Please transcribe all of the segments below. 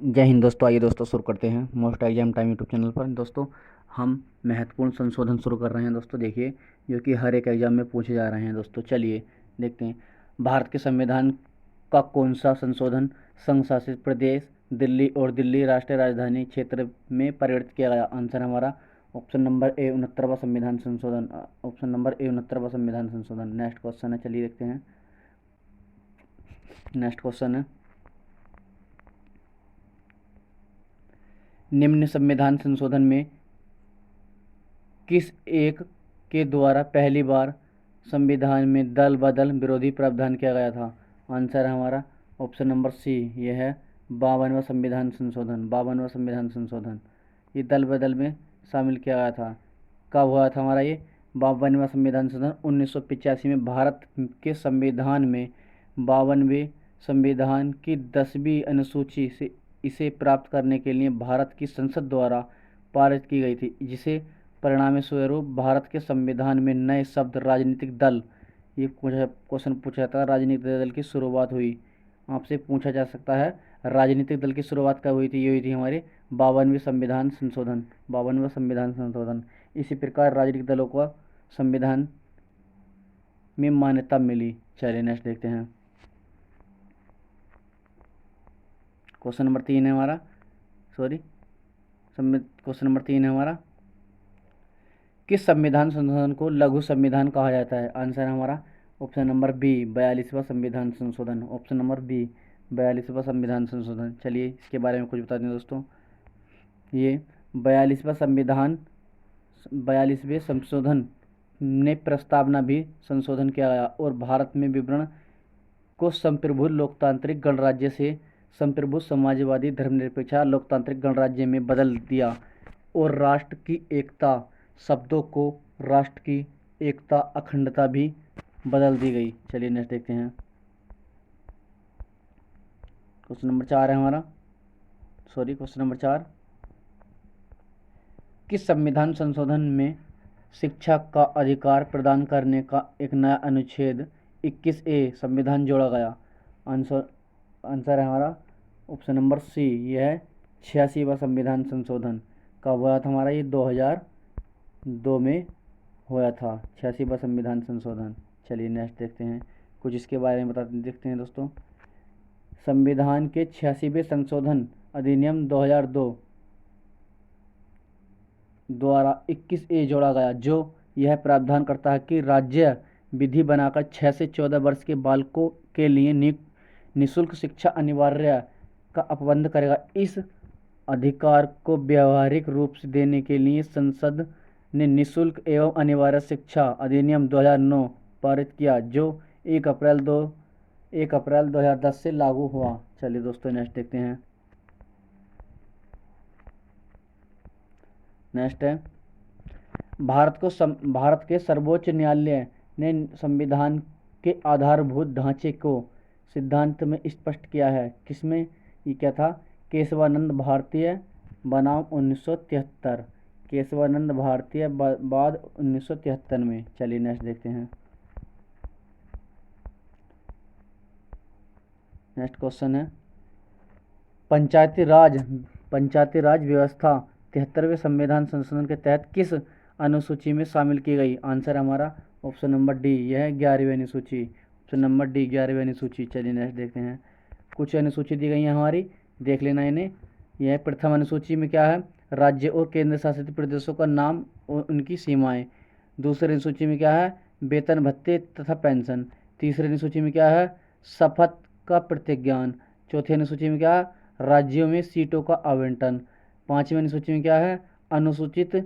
जय हिंद दोस्तों। आइए दोस्तों शुरू करते हैं most exam time YouTube channel पर। दोस्तों हम महत्वपूर्ण संशोधन शुरू कर रहे हैं दोस्तों, देखिए, जो कि हर एक एग्जाम में पूछे जा रहे हैं दोस्तों। चलिए देखते हैं, भारत के संविधान का कौन सा संशोधन संघ शासित प्रदेश दिल्ली और दिल्ली राष्ट्रीय राजधानी क्षेत्र में परिवर्तित किया गया? आंसर हमारा ऑप्शन नंबर ए 69वां संविधान संशोधन। ऑप्शन नंबर ए 69वां संविधान संशोधन। नेक्स्ट क्वेश्चन है, चलिए देखते हैं। नेक्स्ट क्वेश्चन है, निम्न संविधान संशोधन में किस एक के द्वारा पहली बार संविधान में दल बदल विरोधी प्रावधान किया गया था? आंसर है हमारा ऑप्शन नंबर सी, यह है 52वां संविधान संशोधन। 52वां संविधान संशोधन ये दल बदल में शामिल किया गया था। कब हुआ था हमारा ये 52वां संविधान संशोधन? 1985 में। भारत के संविधान में 52वें संविधान की 10वीं अनुसूची से इसे प्राप्त करने के लिए भारत की संसद द्वारा पारित की गई थी, जिसे परिणाम स्वरूप भारत के संविधान में नए शब्द राजनीतिक दल, ये क्वेश्चन पूछा जाता है, राजनीतिक दल की शुरुआत हुई। आपसे पूछा जा सकता है राजनीतिक दल की शुरुआत कब हुई थी? ये हुई थी हमारे 52वें संविधान संशोधन। 52वां संविधान संशोधन। इसी प्रकार राजनीतिक दलों को संविधान में मान्यता मिली। चलिए नेक्स्ट देखते हैं। क्वेश्चन नंबर 3 है हमारा, क्वेश्चन नंबर 3 है हमारा, किस संविधान संशोधन को लघु संविधान कहा जाता है? आंसर हमारा ऑप्शन नंबर बी 42वां संविधान संशोधन। ऑप्शन नंबर बी 42वां संविधान संशोधन। चलिए इसके बारे में कुछ बता दें दोस्तों। ये 42वें संशोधन ने प्रस्तावना भी संशोधन किया गया और भारत में विवरण को संप्रभु लोकतांत्रिक गणराज्य से संप्रभु समाजवादी धर्मनिरपेक्ष लोकतांत्रिक गणराज्य में बदल दिया और राष्ट्र की एकता शब्दों को राष्ट्र की एकता अखंडता भी बदल दी गई। चलिए नेक्स्ट देखते हैं। क्वेश्चन नंबर 4 है हमारा, क्वेश्चन नंबर 4, किस संविधान संशोधन में शिक्षा का अधिकार प्रदान करने का एक नया अनुच्छेद 21A संविधान जोड़ा गया? आंसर है हमारा ऑप्शन नंबर सी, यह है 86वां संविधान संशोधन। कब हुआ था हमारा? ये 2002 में हुआ था 86वां संविधान संशोधन। चलिए नेक्स्ट देखते हैं, कुछ इसके बारे में देखते हैं दोस्तों। संविधान के 86वें संशोधन अधिनियम 2002 द्वारा 21A जोड़ा गया, जो यह प्रावधान करता है कि राज्य विधि बनाकर 6 से 14 वर्ष के बालकों के लिए निःशुल्क शिक्षा अनिवार्य का उपबंध करेगा। इस अधिकार को व्यावहारिक रूप से देने के लिए संसद ने निःशुल्क एवं अनिवार्य शिक्षा अधिनियम 2009 पारित किया, जो 1 अप्रैल 2010 से लागू हुआ। चलिए दोस्तों नेक्स्ट देखते हैं। नेक्स्ट है, भारत के सर्वोच्च न्यायालय ने संविधान के आधारभूत ढांचे को सिद्धांत में स्पष्ट किया है। किसमें? ये क्या था? केशवानंद भारतीय बनाम 1973। केशवानंद भारतीय बाद 1973 में। चलिए नेक्स्ट देखते हैं। नेक्स्ट क्वेश्चन है, पंचायती राज व्यवस्था 73वें संविधान संशोधन के तहत किस अनुसूची में शामिल की गई? आंसर हमारा ऑप्शन नंबर डी, यह है 11वीं अनुसूची। ऑप्शन नंबर डी 11वीं अनुसूची। चलिए नेक्स्ट देखते हैं। कुछ अनुसूची दी गई है हमारी, देख लेना इन्हें। यह प्रथम अनुसूची में क्या है? राज्य और केंद्र शासित प्रदेशों का नाम और उनकी सीमाएं। दूसरी अनुसूची में क्या है? वेतन भत्ते तथा पेंशन। तीसरी अनुसूची में क्या है? शपथ का प्रतिज्ञान। चौथी अनुसूची में क्या है? राज्यों में सीटों का आवंटन। पांचवी अनुसूची में क्या है? अनुसूचित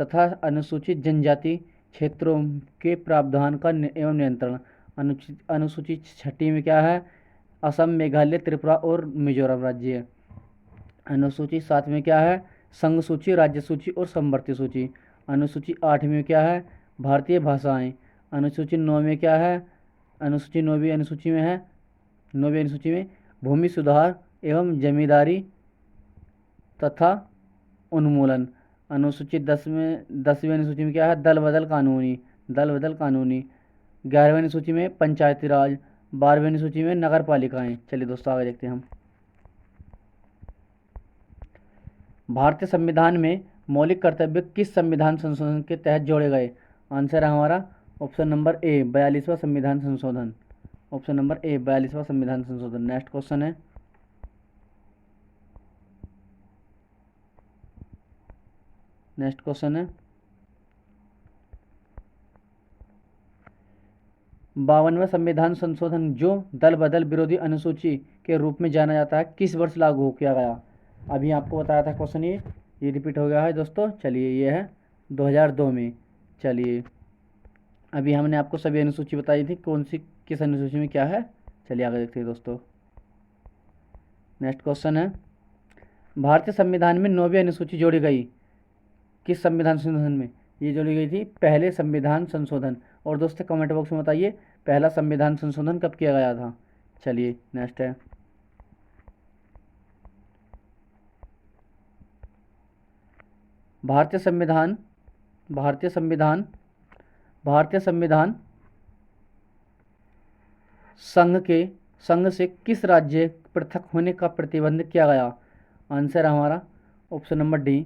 तथा अनुसूचित जनजाति क्षेत्रों के प्रावधान का एवं नियंत्रण। अनुसूची छठी में क्या है? असम, मेघालय, त्रिपुरा और मिजोरम राज्य। अनुसूची 7 में क्या है? संघ सूची, राज्य सूची और समवर्ती सूची। अनुसूची 8 में क्या है? भारतीय भाषाएं। अनुसूची 9 में क्या है? अनुसूची 9वीं अनुसूची में है, 9वीं अनुसूची में भूमि सुधार एवं जमींदारी तथा उन्मूलन। अनुसूचित 10वीं अनुसूची में क्या है? दल बदल कानूनी। 11वीं अनुसूची में पंचायती राज। 12वीं अनुसूची में नगर पालिकाएँ। चलिए दोस्तों आगे देखते हैं हम। भारतीय संविधान में मौलिक कर्तव्य किस संविधान संशोधन के तहत जोड़े गए? आंसर है हमारा ऑप्शन नंबर ए 42वां संविधान संशोधन। ऑप्शन नंबर ए 42वां संविधान संशोधन। नेक्स्ट क्वेश्चन है, नेक्स्ट क्वेश्चन है 52वां संविधान संशोधन जो दल बदल विरोधी अनुसूची के रूप में जाना जाता है किस वर्ष लागू किया गया? अभी आपको बताया था क्वेश्चन, ये रिपीट हो गया है दोस्तों। चलिए ये है 2002 में। चलिए अभी हमने आपको सभी अनुसूची बताई थी, कौन सी किस अनुसूची में क्या है। चलिए आगे देखते हैं दोस्तों। नेक्स्ट क्वेश्चन है, भारतीय संविधान में 9वीं अनुसूची जोड़ी गई किस संविधान संशोधन में? ये जोड़ी गई थी पहले संविधान संशोधन। और दोस्तों कमेंट बॉक्स में बताइए पहला संविधान संशोधन कब किया गया था। चलिए नेक्स्ट है, भारतीय संविधान संघ से किस राज्य पृथक होने का प्रतिबंध किया गया? आंसर हमारा ऑप्शन नंबर डी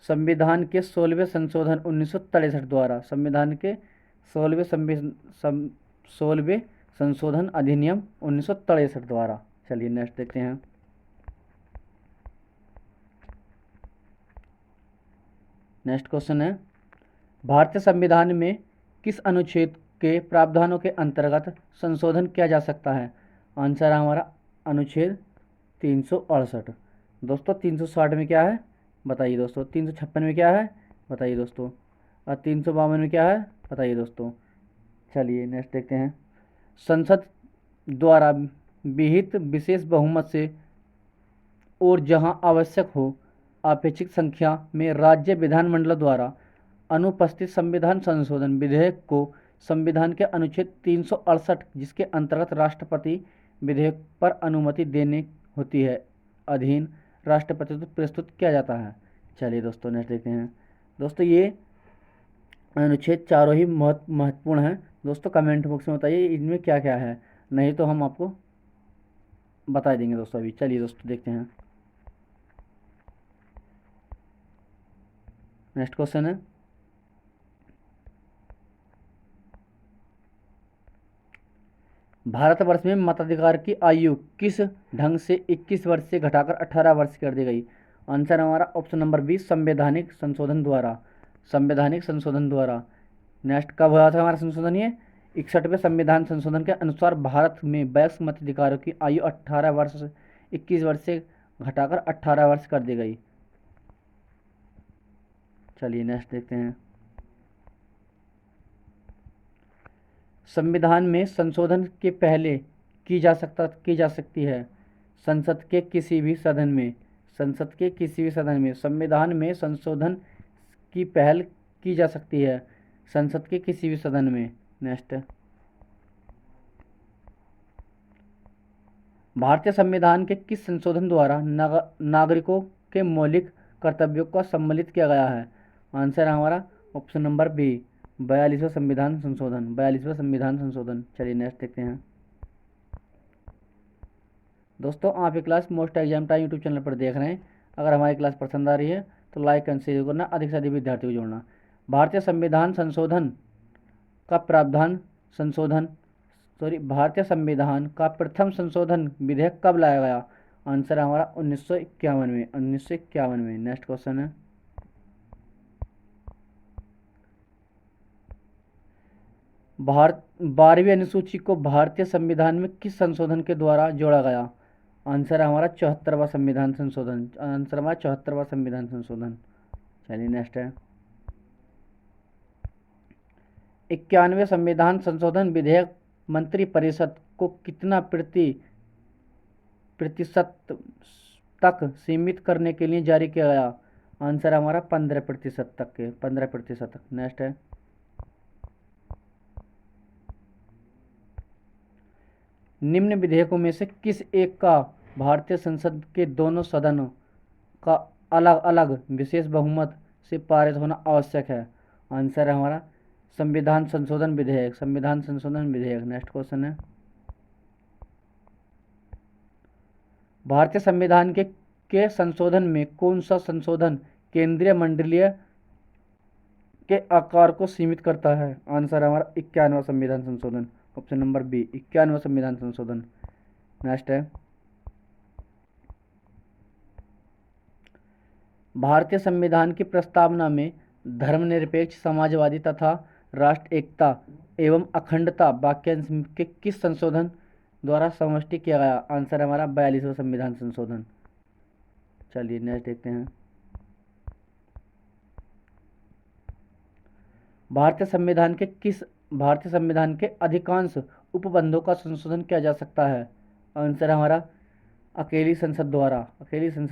संविधान के 16वें संशोधन 1963 द्वारा। संविधान के 16वें संशोधन अधिनियम 1963 द्वारा। चलिए नेक्स्ट देखते हैं, नेक्स्ट क्वेश्चन है, भारतीय संविधान में किस अनुच्छेद के प्रावधानों के अंतर्गत संशोधन किया जा सकता है? आंसर है हमारा अनुच्छेद 368। दोस्तों 360 में क्या है बताइए दोस्तों, 356 में क्या है बताइए दोस्तों, और 352 में क्या है बताइए दोस्तों। चलिए नेक्स्ट देखते हैं, संसद द्वारा विहित विशेष बहुमत से और जहां आवश्यक हो अपेक्षित संख्या में राज्य विधानमंडल द्वारा अनुपस्थित संविधान संशोधन विधेयक को संविधान के अनुच्छेद 368 जिसके अंतर्गत राष्ट्रपति विधेयक पर अनुमति देने होती है अधीन राष्ट्रपति को प्रस्तुत किया जाता है। चलिए दोस्तों नेक्स्ट देखते हैं। दोस्तों ये अनुच्छेद चारों ही महत्वपूर्ण हैं। दोस्तों कमेंट बॉक्स में बताइए इनमें क्या क्या है, नहीं तो हम आपको बता देंगे दोस्तों अभी। चलिए दोस्तों देखते हैं, नेक्स्ट क्वेश्चन है, भारतवर्ष में मताधिकार की आयु किस ढंग से 21 वर्ष से घटाकर 18 वर्ष कर दी गई? आंसर हमारा ऑप्शन नंबर बी संवैधानिक संशोधन द्वारा। संवैधानिक संशोधन द्वारा। नेक्स्ट कब हुआ था हमारा संशोधन? ये 61वें संविधान संशोधन के अनुसार भारत में वयस्क मताधिकारों की आयु 18 वर्ष से 21 वर्ष से घटाकर 18 वर्ष कर दी गई। चलिए नेक्स्ट देखते हैं, संविधान में संशोधन के पहले की जा सकती है संसद के किसी भी सदन में। संसद के किसी भी सदन में संविधान में संशोधन की पहल की जा सकती है संसद के किसी भी सदन में। नेक्स्ट, भारतीय संविधान के किस संशोधन द्वारा नागरिकों के मौलिक कर्तव्यों को सम्मिलित किया गया है? आंसर हमारा ऑप्शन नंबर बी 42वां संविधान संशोधन। 42वां संविधान संशोधन। चलिए नेक्स्ट देखते हैं, दोस्तों आप ये class most exam time YouTube channel पर देख रहे हैं। अगर हमारी क्लास पसंद आ रही है तो लाइक एंड शेयर करना, अधिक से अधिक विद्यार्थियों को जोड़ना। भारतीय संविधान का प्रथम संशोधन विधेयक कब लाया गया? आंसर हमारा 1951 में। 1951 में। नेक्स्ट क्वेश्चन है, भारत 12वीं अनुसूची को भारतीय संविधान में किस संशोधन के द्वारा जोड़ा गया? आंसर है हमारा 74वां संविधान संशोधन। आंसर हमारा 74वां संविधान संशोधन। चलिए नेक्स्ट है, 91वें संविधान संशोधन विधेयक मंत्रिपरिषद को कितना प्रतिशत तक सीमित करने के लिए जारी किया गया? आंसर हमारा 15% तक के 15% तक। नेक्स्ट है, निम्न विधेयकों में से किस एक का भारतीय संसद के दोनों सदनों का अलग अलग विशेष बहुमत से पारित होना आवश्यक है? आंसर है हमारा संविधान संशोधन विधेयक। संविधान संशोधन विधेयक। नेक्स्ट क्वेश्चन है, भारतीय संविधान के के संशोधन में कौन सा संशोधन केंद्रीय मंडलीय के आकार को सीमित करता है? आंसर है हमारा 91वां संविधान संशोधन, ऑप्शन नंबर बी 91वां संविधान संशोधन। नेक्स्ट है, भारतीय संविधान की प्रस्तावना में धर्मनिरपेक्ष, समाजवादी तथा राष्ट्र एकता एवं अखंडता वाक्यांश के किस संशोधन द्वारा समष्टि किया गया? आंसर है हमारा 42वां संविधान संशोधन। चलिए नेक्स्ट देखते हैं, भारतीय संविधान के अधिकांश उपबंधों का संशोधन किया जा सकता है? आंसर है हमारा अकेली संसद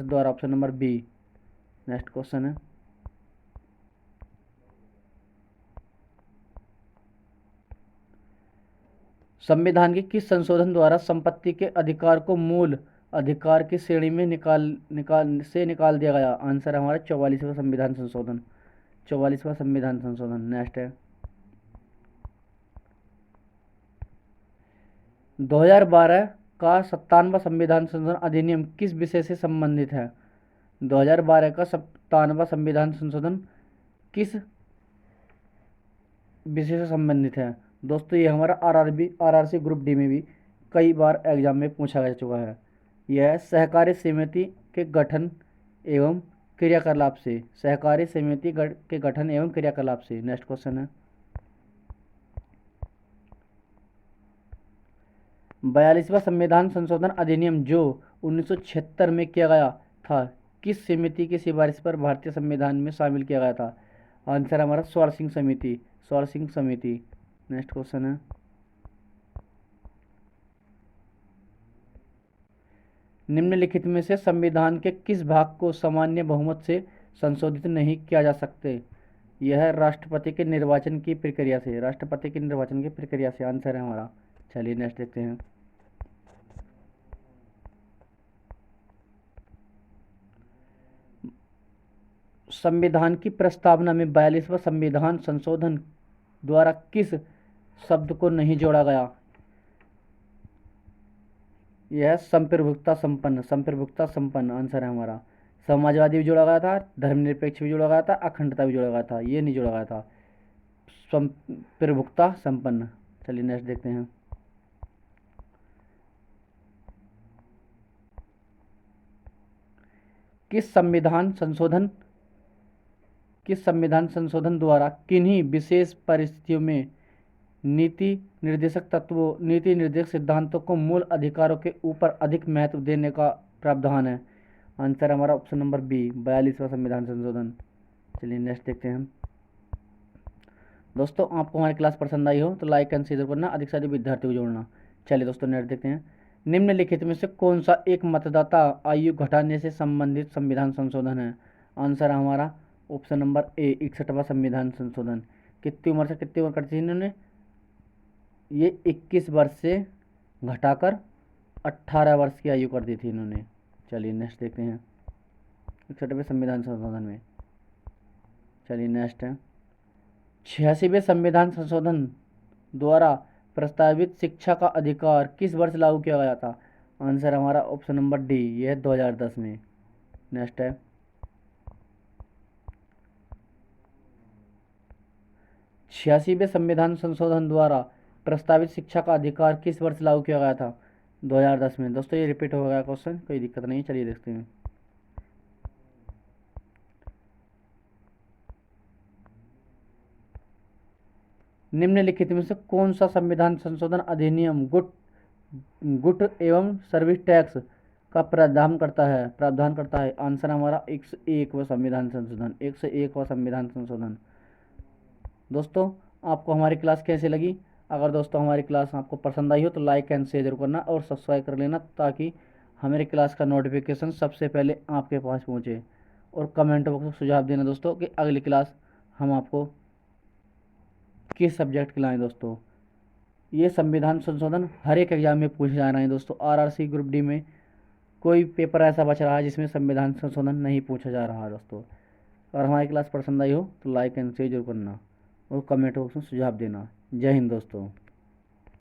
द्वारा, option number B. Next question है, संविधान के किस संशोधन द्वारा संपत्ति के अधिकार को मूल अधिकार की श्रेणी में निकाल दिया गया? आंसर है हमारा 44वां संविधान संशोधन, 44वां संविधान संशोधन। नेक्स्ट है, 2012 का 57वां संविधान संशोधन अधिनियम किस विषय से संबंधित है? 2012 का 57वां संविधान संशोधन किस विषय से संबंधित है? दोस्तों ये हमारा आरआरसी ग्रुप डी में भी कई बार एग्जाम में पूछा जा चुका है। यह सहकारी समिति के गठन एवं क्रियाकलाप से, सहकारी समिति के गठन एवं क्रियाकलाप से। नेक्स्ट क्वेश्चन है, 42वां संविधान संशोधन अधिनियम जो 1976 में किया गया था, किस समिति की सिफारिश पर भारतीय संविधान में शामिल किया गया था? आंसर हमारा स्वरसिंह समिति। नेक्स्ट क्वेश्चन है, निम्नलिखित में से संविधान के किस भाग को सामान्य बहुमत से संशोधित नहीं किया जा सकते? यह राष्ट्रपति के निर्वाचन की प्रक्रिया से, आंसर है हमारा। चलिए नेक्स्ट देखते हैं, संविधान की प्रस्तावना में 42वां संविधान संशोधन द्वारा किस शब्द को नहीं जोड़ा गया? यह संप्रभुता संपन्न, आंसर है हमारा। समाजवादी भी जोड़ा गया था, धर्मनिरपेक्ष भी जोड़ा गया था, अखंडता भी जोड़ा गया था, ये नहीं जोड़ा गया था, संप्रभुता संपन्न। चलिए नेक्स्ट देखते हैं, किस संविधान संशोधन द्वारा किन्हीं विशेष परिस्थितियों में नीति निर्देशक सिद्धांतों को मूल अधिकारों के ऊपर अधिक महत्व देने का प्रावधान है? आंसर हमारा ऑप्शन नंबर बी 42वां संविधान संशोधन। चलिए नेक्स्ट देखते हैं, दोस्तों आपको हमारी क्लास पसंद आई हो तो लाइक एंड शेयर करना, अधिक से अधिक विद्यार्थियों को जोड़ना। चलिए दोस्तों नेक्स्ट देखते हैं, निम्नलिखित में से कौन सा एक मतदाता आयु घटाने से संबंधित संविधान संशोधन है? आंसर हमारा ऑप्शन नंबर ए 61वां संविधान संशोधन। कितनी उम्र से कितनी उम्र कर दी इन्होंने? ये 21 वर्ष से घटाकर 18 वर्ष की आयु कर दी थी इन्होंने। चलिए नेक्स्ट देखते हैं 61वें संविधान संशोधन में। चलिए नेक्स्ट है 86वें संविधान संशोधन द्वारा प्रस्तावित शिक्षा का अधिकार किस वर्ष लागू किया गया था? आंसर हमारा ऑप्शन नंबर डी, यह 2010 में। नेक्स्ट है 86वें संविधान संशोधन द्वारा प्रस्तावित शिक्षा का अधिकार किस वर्ष लागू किया गया था? 2010 में। दोस्तों ये रिपीट हो गया क्वेश्चन, कोई दिक्कत नहीं। चलिए देखते हैं, निम्नलिखित में से कौन सा संविधान संशोधन अधिनियम गुट एवं सर्विस टैक्स का प्रावधान करता है? आंसर हमारा 101वां संविधान संशोधन, 101वां संविधान संशोधन। दोस्तों आपको हमारी क्लास कैसे लगी? अगर दोस्तों हमारी क्लास आपको पसंद आई हो तो लाइक एंड शेयर जरूर करना और सब्सक्राइब कर लेना, ताकि हमारी क्लास का नोटिफिकेशन सबसे पहले आपके पास पहुंचे। और कमेंट बॉक्स में सुझाव देना दोस्तों कि अगली क्लास हम आपको किस सब्जेक्ट की लाएँ। दोस्तों ये संविधान संशोधन हर एक एग्जाम में पूछे जा रहे हैं दोस्तों। आरआरसी ग्रुप डी में कोई पेपर ऐसा बच रहा है जिसमें संविधान संशोधन नहीं पूछा जा रहा है दोस्तों। अगर हमारी क्लास पसंद आई हो तो लाइक एंड शेयर जरूर करना और कमेंट बॉक्स में सुझाव देना। जय हिंद दोस्तों।